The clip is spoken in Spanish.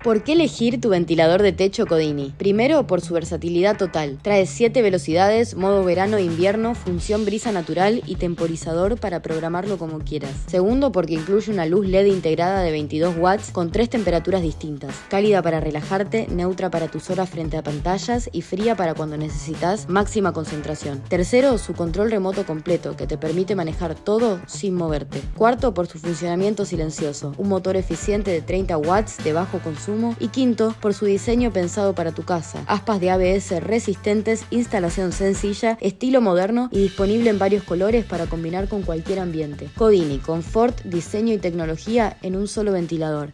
¿Por qué elegir tu ventilador de techo Codini? Primero, por su versatilidad total. Trae 7 velocidades, modo verano e invierno, función brisa natural y temporizador para programarlo como quieras. Segundo, porque incluye una luz LED integrada de 22 watts con 3 temperaturas distintas. Cálida para relajarte, neutra para tus horas frente a pantallas y fría para cuando necesitas máxima concentración. Tercero, su control remoto completo que te permite manejar todo sin moverte. Cuarto, por su funcionamiento silencioso. Un motor eficiente de 30 watts de bajo consumo. Y quinto, por su diseño pensado para tu casa. Aspas de ABS resistentes, instalación sencilla, estilo moderno y disponible en varios colores para combinar con cualquier ambiente. Codini, confort, diseño y tecnología en un solo ventilador.